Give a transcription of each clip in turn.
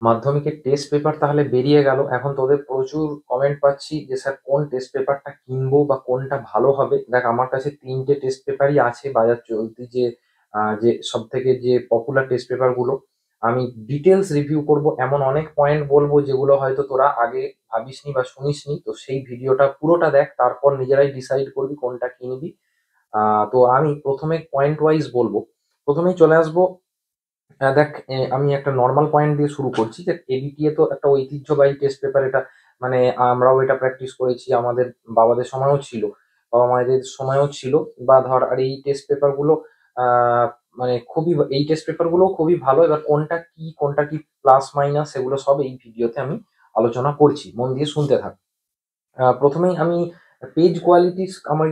মাধ্যমিকের test paper তাহলে বেরিয়ে গেল। এখন তোদের প্রচুর কমেন্ট পাচ্ছি যে স্যার কোন টেস্ট পেপারটা কিনবো বা কোনটা ভালো হবে। দেখ, আমার কাছে 3টে টেস্ট পেপারই আছে বাজার চলতি, যে সব থেকে যে পপুলার টেস্ট পেপার গুলো। আমি ডিটেলস রিভিউ করব, এমন অনেক পয়েন্ট বলবো যেগুলো হয়তো তোরা আগে ভাবিসনি বা শুনিসনি। তো সেই ভিডিওটা পুরোটা দেখ, তারপর নিজেরাই ডিসাইড করবি কোনটা কিনবি। তো আমি প্রথমে পয়েন্ট ওয়াইজ বলবো। প্রথমেই চলে আসবো। দেখ, আমি একটা নর্মাল পয়েন্ট দিয়ে শুরু করছি যে এবিটিএ তো একটা ঐতিহ্যবাহী টেস্ট পেপার। এটা মানে আমরাও এটা প্র্যাকটিস করেছি, আমাদের বাবাদের সময়ও ছিল, বাবা মায়েদের সময়ও ছিল। বা ধর, আর এই টেস্ট পেপার গুলো আহ মানে এই টেস্ট পেপার গুলো খুবই ভালো। এবার কোনটা কি প্লাস মাইনাস সেগুলো সব এই ভিডিওতে আমি আলোচনা করছি, মন দিয়ে শুনতে থাক। প্রথমেই আমি পেজ কোয়ালিটি আমার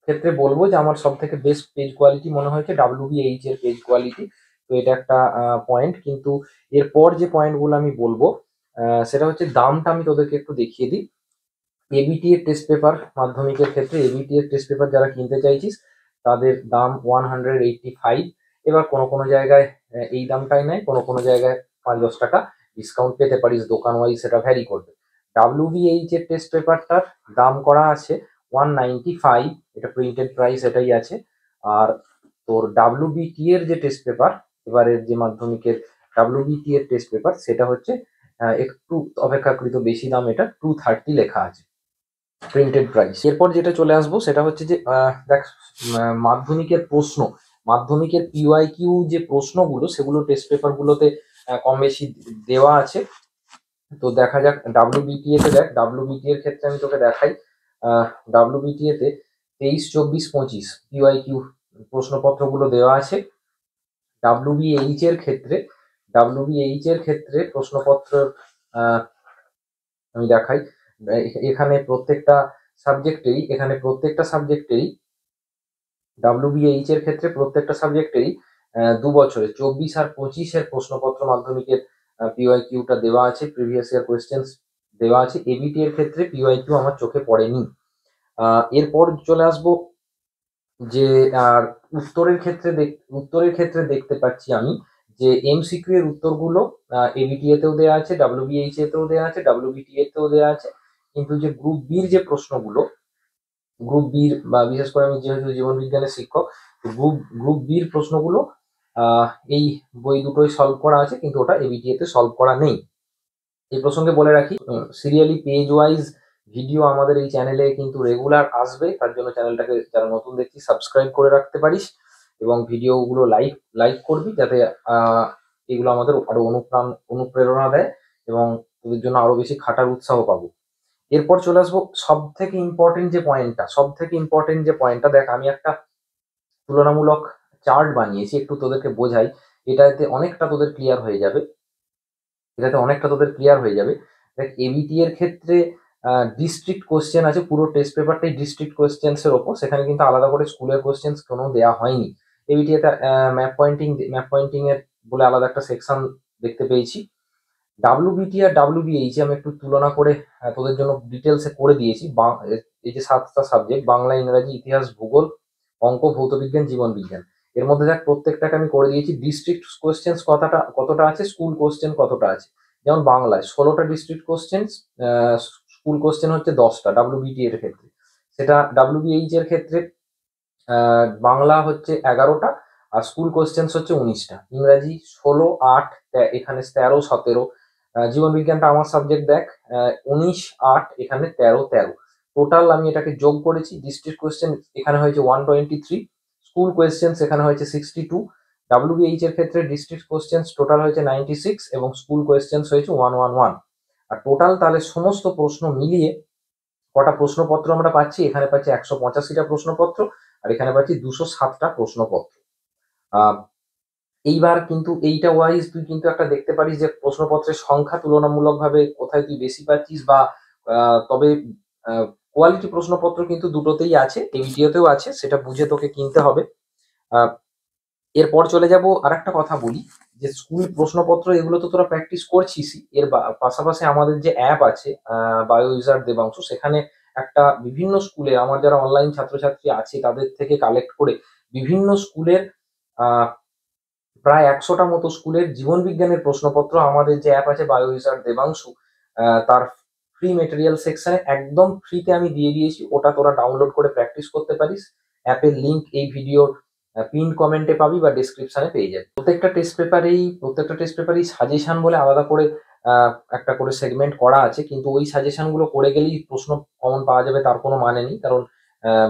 ক্ষেত্রে বলবো যে আমার সব থেকে বেস্ট পেজ কোয়ালিটি মনে হয়েছে ডাব্লিউবিএইচ এর পেজ কোয়ালিটি। তো এটা একটা পয়েন্ট। কিন্তু এরপর যে পয়েন্টগুলো আমি বলবো সেটা হচ্ছে দামটা আমি তোদেরকে একটু দেখিয়ে দিই। এবিটি এর টেস্ট পেপার, মাধ্যমিকের ক্ষেত্রে এবিটি এর টেস্ট পেপার যারা কিনতে চাইছিস তাদের দাম 185। এবার কোনো কোনো জায়গায় এই দামটাই নেয়, কোনো কোনো জায়গায় 5-10 টাকা ডিসকাউন্ট পেতে পারিস, দোকান ওয়াইজ সেটা ভ্যারি করবে। ডাব্লিউবিএইচ এর টেস্ট পেপারটার দাম করা আছে 195, এটা প্রিন্টেড প্রাইস এটাই আছে। আর তোর ডাব্লিউবিটি এর যে টেস্ট পেপার, এবারের যে মাধ্যমিকের ডাব্লিউবিটি এর টেস্ট পেপার, সেটা হচ্ছে একটু অপেক্ষাকৃত বেশি দাম, এটা 230 লেখা আছে প্রিন্টেড প্রাইস। এরপর যেটা চলে আসবো সেটা হচ্ছে যে দেখ, মাধ্যমিকের প্রশ্ন, মাধ্যমিকের পিওয়াই কিউ যে প্রশ্নগুলো সেগুলো টেস্ট পেপার গুলোতে কম বেশি দেওয়া আছে। তো দেখা যাক ডাব্লিউবিটিএ তে। দেখ, ডাব্লিউবিটিএ এর ক্ষেত্রে আমি তোকে দেখাই। ডাব্লিউবিটিএ তে 23, 24, 25 পিওয়াই কিউ প্রশ্নপত্রগুলো দেওয়া আছে। ডাব্লিউবিএইচ এর ক্ষেত্রে প্রশ্নপত্র আমি দেখাই। এখানে প্রত্যেকটা সাবজেক্টেরই ডাব্লিউবিএইচ এর ক্ষেত্রে প্রত্যেকটা সাবজেক্টেরই 2 বছরে 24 আর 25-এর প্রশ্নপত্র মাধ্যমিকের পিওয়াই কিউটা দেওয়া আছে, প্রিভিয়াস ইয়ার কোয়েশ্চেন্স দেওয়া আছে। এবিটি এর ক্ষেত্রে পিওয়াই কিউ আমার চোখে পড়েনি। এরপর চলে আসবো যে আর উত্তরের ক্ষেত্রে দেখতে পাচ্ছি আমি যে এমসিকিউ এর উত্তরগুলো এবিটিএ তেও দেওয়া আছে, ডাব্লিউবিএইচ এতেও দেওয়া আছে, ডাব্লিউবিটিএ তেও দেওয়া আছে। কিন্তু যে গ্রুপ বির যে প্রশ্নগুলো, গ্রুপ বির বা বিশেষ করে আমি যেহেতু জীবন বিজ্ঞানের শিক্ষক, তো গ্রুপ বির প্রশ্নগুলো আহ, এই বই দুটোই সলভ করা আছে, কিন্তু ওটা এবিটিএ তে সলভ করা নেই। এই প্রসঙ্গে বলে রাখি, সিরিয়ালি পেজ ওয়াইজ ভিডিও আমাদের এই চ্যানেলে কিন্তু রেগুলার আসবে। তার জন্য চ্যানেলটাকে যারা নতুন দেখছিস সাবস্ক্রাইব করে রাখতে পারিস, এবং ভিডিওগুলো লাইক লাইক করবি, যাতে এগুলো আমাদের আরো অনুপ্রেরণা দেয় এবং তোদের জন্য আরো বেশি খাটার উৎসাহ পাবো। এরপর চলে আসবো সব থেকে ইম্পর্টেন্ট যে পয়েন্টটা। দেখ, আমি একটা তুলনামূলক চার্ট বানিয়েছি, একটু তোদেরকে বোঝাই। এটাতে অনেকটা তোদের ক্লিয়ার হয়ে যাবে। দেখ, এবিটি এর ক্ষেত্রে ডিস্ট্রিক্ট কোশ্চেন আছে, পুরো টেস্ট পেপারটাই ডিস্ট্রিক্ট কোশ্চেন্স এর ওপর। সেখানে কিন্তু আলাদা করে স্কুলের কোশ্চেন কোনো দেওয়া হয়নি। এবিটি তে ম্যাপ পয়েন্টিং এর বলে আলাদা একটা সেকশন দেখতে পেয়েছি। ডাব্লিউবিটি আর ডাব্লিউবিএইচ আমি একটু তুলনা করে তোদের জন্য ডিটেলসে করে দিয়েছি। এই যে 7টা সাবজেক্ট, বাংলা, ইংরাজি, ইতিহাস, ভূগোল, অঙ্ক, ভৌত বিজ্ঞান, জীবন বিজ্ঞান, এর মধ্যে দেখ প্রত্যেকটাকে আমি করে দিয়েছি ডিস্ট্রিক্ট কোশ্চেন কতটা আছে, স্কুল কোশ্চেন কতটা আছে। যেমন বাংলায় 16টা ডিস্ট্রিক্ট কোশ্চেন, স্কুল কোশ্চেন হচ্ছে 10টা ডাব্লিউবিটি এর ক্ষেত্রে। সেটা ডাব্লিউবিএইচ এর ক্ষেত্রে বাংলা হচ্ছে 11টা, আর স্কুল কোশ্চেন্স হচ্ছে 19টা। ইংরাজি 16, 8, এখানে 13, 17। জীবন বিজ্ঞানটা আমার সাবজেক্ট, দেখ 19, 8, এখানে 13, 13। টোটাল আমি এটাকে যোগ করেছি। ডিস্ট্রিক্ট কোশ্চেন এখানে হয়েছে 123, স্কুল কোয়েশ্চেন্স এখানে হয়েছে 62। ডাব্লিউবিএইচ এর ক্ষেত্রে ডিস্ট্রিক্ট কোশ্চেন্স টোটাল হয়েছে 96 এবং স্কুল কোয়েশ্চেন্স হয়েছে 111। আর টোটাল তাহলে সমস্ত প্রশ্ন মিলিয়ে কটা প্রশ্নপত্র আমরা পাচ্ছি, এখানে পাচ্ছি 185টা প্রশ্নপত্র, আর এখানে পাচ্ছি 207টা প্রশ্নপত্র। আহ, এইবার কিন্তু এইটা ওয়াইজ তুই কিন্তু একটা দেখতে পারিস যে প্রশ্নপত্রের সংখ্যা তুলনামূলকভাবে কোথায় তুই বেশি পাচ্ছিস, বা তবে কোয়ালিটি প্রশ্নপত্র কিন্তু দুটোতেই আছে, এবিটিওতেও আছে, সেটা বুঝে তোকে কিনতে হবে। আহ, এরপর চলে যাব আর একটা কথা বলি, যে স্কুল প্রশ্নপত্র এগুলো তো তোরা প্র্যাকটিস করছিসই, পাশাপাশি আমাদের যে অ্যাপ আছে বায়ো ইউজার দেবাংশ, সেখানে একটা বিভিন্ন স্কুলে আমার যারা অনলাইন ছাত্রছাত্রী আছে তাদের থেকে কালেক্ট করে বিভিন্ন স্কুলের প্রায় 100টা মতো স্কুলের জীবন বিজ্ঞানের প্রশ্নপত্র আমাদের যে অ্যাপ আছে বায়ো উইজার্ড দেবাংশু, তার ফ্রি মেটেরিয়াল সেকশনে একদম ফ্রিতে আমি দিয়ে দিয়েছি। ওটা তোরা ডাউনলোড করে প্র্যাকটিস করতে পারিস। অ্যাপের লিঙ্ক এই ভিডিওর পিন কমেন্টে পাবি বা ডেসক্রিপশনে পেয়ে যাবি। প্রত্যেকটা টেস্ট পেপারেই সাজেশন বলে আলাদা করে একটা করে সেগমেন্ট করা আছে, কিন্তু ওই সাজেশন গুলো করে গেলেই প্রশ্ন কমন পাওয়া যাবে তার কোনো মানে নেই। কারণ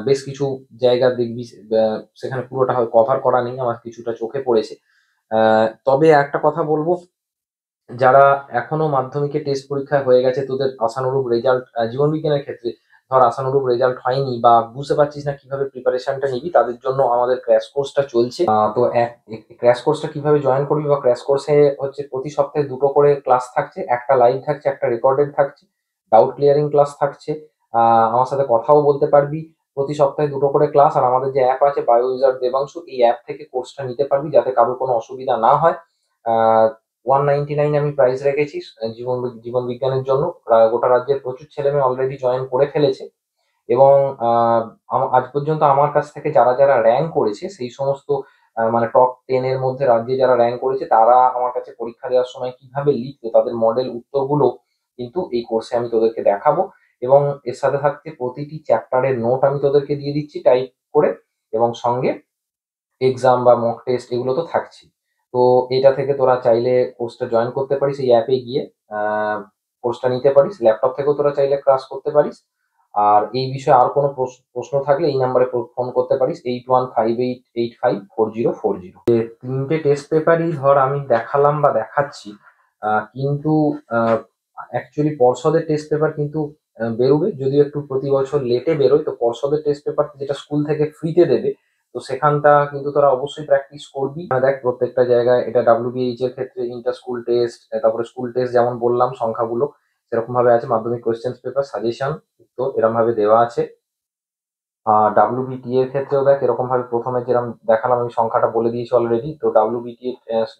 বেশ কিছু জায়গা দেখবি সেখানে পুরোটা হয় কভার করা নেই, আমার কিছুটা চোখে পড়েছে। তবে একটা কথা বলবো, যারা এখনো মাধ্যমিকে টেস্ট পরীক্ষা হয়ে গেছে, তোদের আশানুরূপ রেজাল্ট জীবন বিজ্ঞানের ক্ষেত্রে ধর আশানুরূপ রেজাল্ট হয়নি বা বুঝতে পারছিস না কিভাবে প্রিপারেশনটা নিবি, তাদের জন্য আমাদের ক্র্যাশ কোর্সটা চলছে। তো ক্র্যাশ কোর্সটা কিভাবে জয়েন করবি, বা ক্র্যাশ কোর্সে হচ্ছে প্রতি সপ্তাহে দুটো করে ক্লাস থাকছে, একটা লাইভ থাকছে, একটা রেকর্ডেড থাকছে, ডাউট ক্লিয়ারিং ক্লাস থাকছে। আমার সাথে কথাও বলতে পারবি। প্রতি সপ্তাহে দুটো করে ক্লাস, আর আমাদের যে অ্যাপ আছে বায়ো উইজার্ড দেবাংশু, এই অ্যাপ থেকে কোর্সটা নিতে পারবি যাতে কারোর কোনো অসুবিধা না হয়। 199 আমি প্রাইস রেখেছি জীবন বিজ্ঞানের জন্য। গোটা রাজ্যের প্রচুর ছেলে মেয়ে অলরেডি জয়েন করে ফেলেছে, এবং আজ পর্যন্ত আমার কাছ থেকে যারা যারা র্যাঙ্ক করেছে সেই সমস্ত মানে টপ 10 এর মধ্যে রাজ্যে যারা র্যাঙ্ক করেছে তারা আমার কাছে পরীক্ষা দেওয়ার সময় কিভাবে লিখতো তাদের মডেল উত্তরগুলো কিন্তু এই কোর্সে আমি তোদেরকে দেখাবো। এবং এর সাথে থাকতে প্রতিটি চ্যাপ্টারের নোট আমি তোদেরকে দিয়ে দিচ্ছি টাইপ করে, এবং সঙ্গে এক্সাম বা মক টেস্ট এগুলো তো থাকছেই। তো এটা থেকে তোরা চাইলে কোর্সটা জয়েন করতে পারিস, এই অ্যাপে গিয়ে কোর্সটা নিতে পারিস। ল্যাপটপ থেকেও তোরা চাইলে ক্লাস করতে পারিস। আর এই বিষয়ে আর কোনো প্রশ্ন থাকলে এই নাম্বারে ফোন করতে পারিস, 8158854040। তিনটে টেস্ট পেপারই ধর আমি দেখালাম বা দেখাচ্ছি, কিন্তু অ্যাকচুয়ালি পর্ষদের টেস্ট পেপার কিন্তু বেরোবে, যদিও একটু প্রতি বছর লেটে বেরোয়। তো পর্ষদের টেস্ট পেপার যেটা স্কুল থেকে ফ্রিতে দেবে, তো সেখানটা কিন্তু তোরা অবশ্যই প্র্যাকটিস করবি। দেখ প্রত্যেকটা জায়গায় এটা ডাব্লিউবিএইচ এর ক্ষেত্রে ইন্টার স্কুল টেস্ট, তারপরে স্কুল টেস্ট যেমন বললাম সংখ্যাগুলো সেরকম ভাবে আছে, মাধ্যমিক কোয়েশ্চেন পেপার সাজেশন তো এরকম ভাবে দেওয়া আছে। আর ডাব্লিউবিটি এর ক্ষেত্রেও দেখ এরকম ভাবে প্রথমে যেরকম দেখালাম আমি সংখ্যাটা বলে দিয়েছি অলরেডি। তো ডাব্লিউবিটি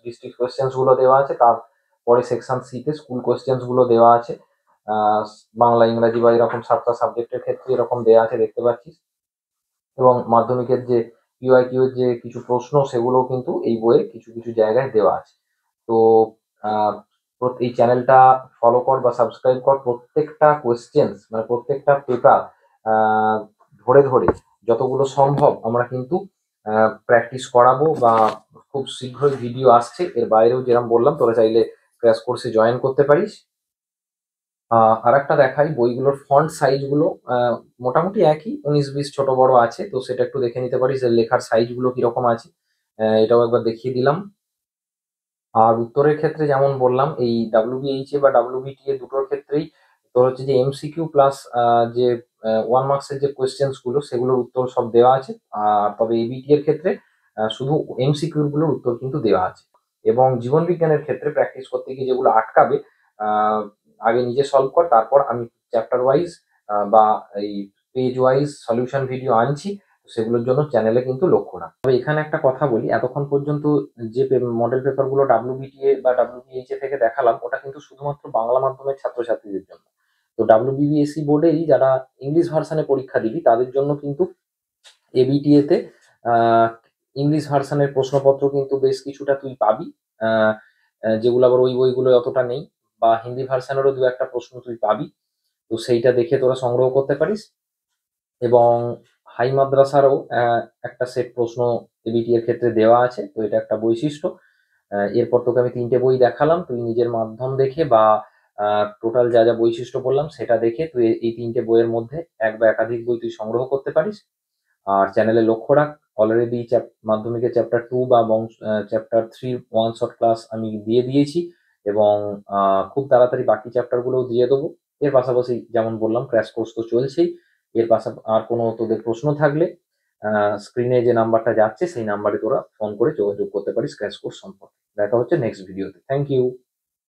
ডিস্ট্রিক্ট কোয়েশ্চেন্স গুলো দেওয়া আছে, তারপরে সেকশন সি তে স্কুল কোয়েশ্চেন্স গুলো দেওয়া আছে। বাংলা ইংরাজি বা এরকম 7টা সাবজেক্টের ক্ষেত্রে এরকম দেওয়া আছে দেখতে পাচ্ছিস। এবং মাধ্যমিকের যে কিউআইকিউ এর যে কিছু প্রশ্ন সেগুলোও কিন্তু এই বইয়ের কিছু কিছু জায়গায় দেওয়া আছে। তো এই চ্যানেলটা ফলো কর বা সাবস্ক্রাইব কর। প্রত্যেকটা কোয়েশ্চেন্স মানে প্রত্যেকটা পেপার ধরে ধরে যতগুলো সম্ভব আমরা কিন্তু প্র্যাকটিস করাবো, বা খুব শীঘ্রই ভিডিও আসছে। এর বাইরেও যেরকম বললাম তোরা চাইলে ক্র্যাশ কোর্সে জয়েন করতে পারিস। আর একটা দেখাই, বইগুলোর ফন্ট সাইজ গুলো মোটামুটি একই, 19-20 ছোট বড় আছে। তো সেটা একটু দেখে নিতে পারিস যে লেখার সাইজ গুলো কিরকম আছে। এটাও একবার দেখিয়ে দিলাম। আর উত্তরের ক্ষেত্রে যেমন বললাম, এই ডাব্লিউবিএইচ এ বা ডাব্লিউবিটি এ দুটোর ক্ষেত্রেই তোর হচ্ছে যে এমসিকিউ প্লাস যে 1 মার্কসের যে কোয়েশ্চেন্স গুলো সেগুলোর উত্তর সব দেওয়া আছে। আর তবে এবিটি এর ক্ষেত্রে শুধু এমসিকিউ গুলোর উত্তর কিন্তু দেওয়া আছে। এবং জীবন বিজ্ঞানের ক্ষেত্রে প্র্যাকটিস করতে গিয়ে যেগুলো আটকাবে, আহ, আগে নিজে সলভ কর, তারপর আমি চ্যাপ্টার ওয়াইজ বা এই পেজ ওয়াইজ সলিউশন ভিডিও আনছি। সেগুলোর জন্য চ্যানেলে কিন্তু লক্ষ্য রাখ। তবে এখানে একটা কথা বলি, এতক্ষণ পর্যন্ত যে মডেল পেপার গুলো ডাব্লিউবিটিএ বা ডাব্লিউবিএইচ থেকে দেখালাম ওটা কিন্তু শুধুমাত্র বাংলা মাধ্যমের ছাত্রছাত্রীদের জন্য। তো ডাব্লিউবিবিএসসি বোর্ডেরই যারা ইংলিশ ভার্সানে পরীক্ষা দিবি তাদের জন্য কিন্তু এবিটিএ তে ইংলিশ ভার্সানের প্রশ্নপত্র কিন্তু বেশ কিছুটা তুই পাবি, আহ, যেগুলো আবার ওই বইগুলো অতটা নেই, বা হিন্দি ভার্সানেরও দু একটা প্রশ্ন তুই পাবি। তো সেইটা দেখে তোরা সংগ্রহ করতে পারিস। এবং হাই মাদ্রাসারও একটা সেট প্রশ্ন এবিটি এর ক্ষেত্রে দেওয়া আছে। তো এটা একটা বৈশিষ্ট্য। এরপর তোকে আমি তিনটে বই দেখালাম, তুই নিজের মাধ্যম দেখে বা টোটাল যা যা বৈশিষ্ট্য বললাম সেটা দেখে তুই এই তিনটে বইয়ের মধ্যে এক বা একাধিক বই তুই সংগ্রহ করতে পারিস। আর চ্যানেলে লক্ষ্য রাখ, অলরেডি মাধ্যমিকের চ্যাপ্টার 2 বা চ্যাপ্টার 3 ওয়ান শট ক্লাস আমি দিয়ে দিয়েছি, এবং খুব তাড়াতাড়ি বাকি চ্যাপ্টার গুলোও দিয়ে দেবো। এর পাশাপাশি যেমন বললাম ক্র্যাশ কোর্স তো চলছেই। এর পাশাপাশি আর কোনো তোদের প্রশ্ন থাকলে স্ক্রিনে যে নাম্বারটা যাচ্ছে সেই নাম্বারে তোরা ফোন করে যোগাযোগ করতে পারিস ক্র্যাশ কোর্স সম্পর্কে। দেখা হচ্ছে নেক্সট ভিডিওতে। Thank you.